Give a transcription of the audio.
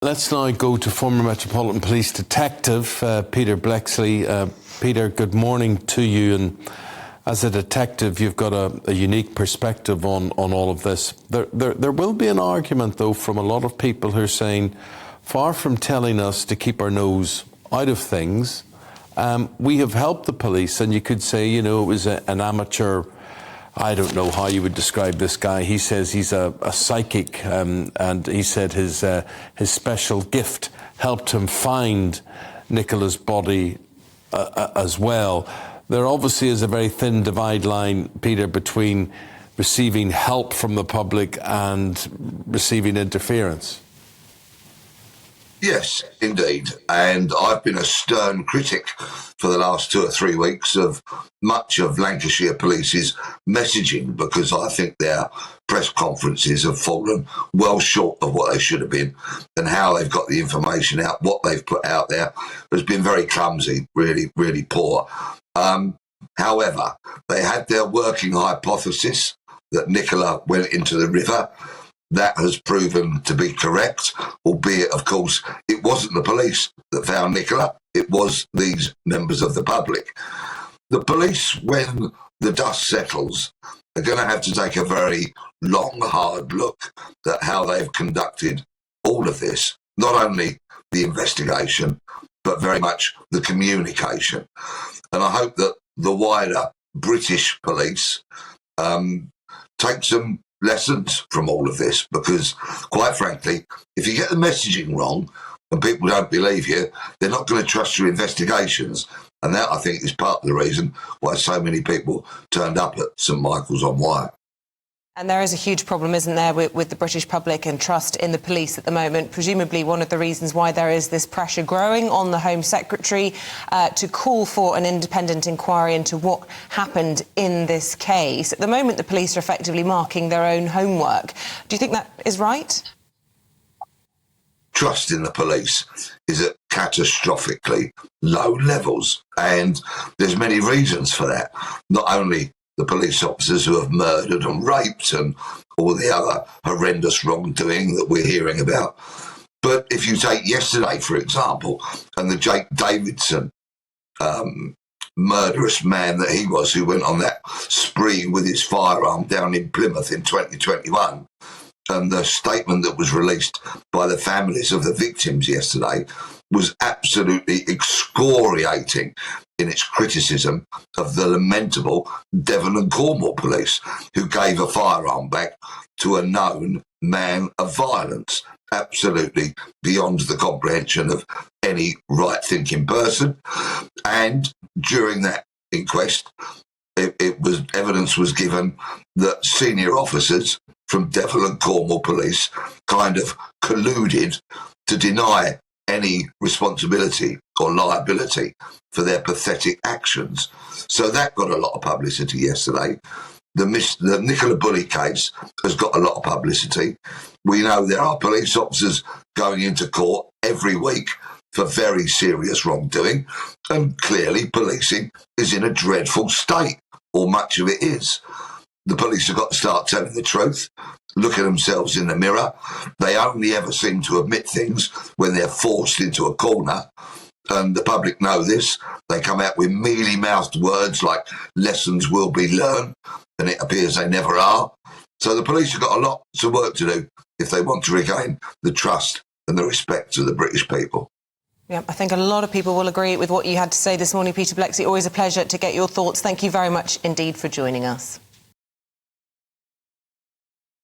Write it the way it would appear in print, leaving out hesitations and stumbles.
Let's now go to former Metropolitan Police Detective Peter Bleksley. Peter, good morning to you. And as a detective, you've got a unique perspective on all of this. There will be an argument, though, from a lot of people who are saying, far from telling us to keep our nose out of things, we have helped the police. And you could say, you know, it was an amateur. I don't know how you would describe this guy. He says he's a psychic, and he said his special gift helped him find Nicola's body as well. There obviously is a very thin divide line, Peter, between receiving help from the public and receiving interference. Yes, indeed. And I've been a stern critic for the last 2 or 3 weeks of much of Lancashire Police's messaging, because I think their press conferences have fallen well short of what they should have been, and how they've got the information out, what they've put out there has been very clumsy, really, really poor. However, they had their working hypothesis that Nicola went into the river. That has proven to be correct, albeit, of course, it wasn't the police that found Nicola. It was these members of the public. The police, when the dust settles, are going to have to take a very long, hard look at how they've conducted all of this, not only the investigation, but very much the communication. And I hope that the wider British police take some lessons from all of this, because quite frankly, if you get the messaging wrong and people don't believe you, they're not going to trust your investigations. And that, I think, is part of the reason why so many people turned up at St Michael's on Wire. And there is a huge problem, isn't there, with the British public and trust in the police at the moment. Presumably one of the reasons why there is this pressure growing on the Home Secretary to call for an independent inquiry into what happened in this case. At the moment, the police are effectively marking their own homework. Do you think that is right? Trust in the police is at catastrophically low levels, and there's many reasons for that. Not only the police officers who have murdered and raped and all the other horrendous wrongdoing that we're hearing about. But if you take yesterday, for example, and the Jake Davidson murderous man that he was, who went on that spree with his firearm down in Plymouth in 2021, and the statement that was released by the families of the victims yesterday was absolutely excoriating in its criticism of the lamentable Devon and Cornwall police, who gave a firearm back to a known man of violence, absolutely beyond the comprehension of any right-thinking person. And during that inquest, evidence was given that senior officers from Devon and Cornwall police kind of colluded to deny any responsibility or liability for their pathetic actions. So that got a lot of publicity yesterday. The Nicola Bulley case has got a lot of publicity. We know there are police officers going into court every week for very serious wrongdoing, and clearly policing is in a dreadful state, or much of it is. The police have got to start telling the truth, look at themselves in the mirror. They only ever seem to admit things when they're forced into a corner, and the public know this. They come out with mealy-mouthed words like lessons will be learned, and it appears they never are. So the police have got a lot of work to do if they want to regain the trust and the respect of the British people. Yeah, I think a lot of people will agree with what you had to say this morning, Peter Bleksley. Always a pleasure to get your thoughts. Thank you very much indeed for joining us.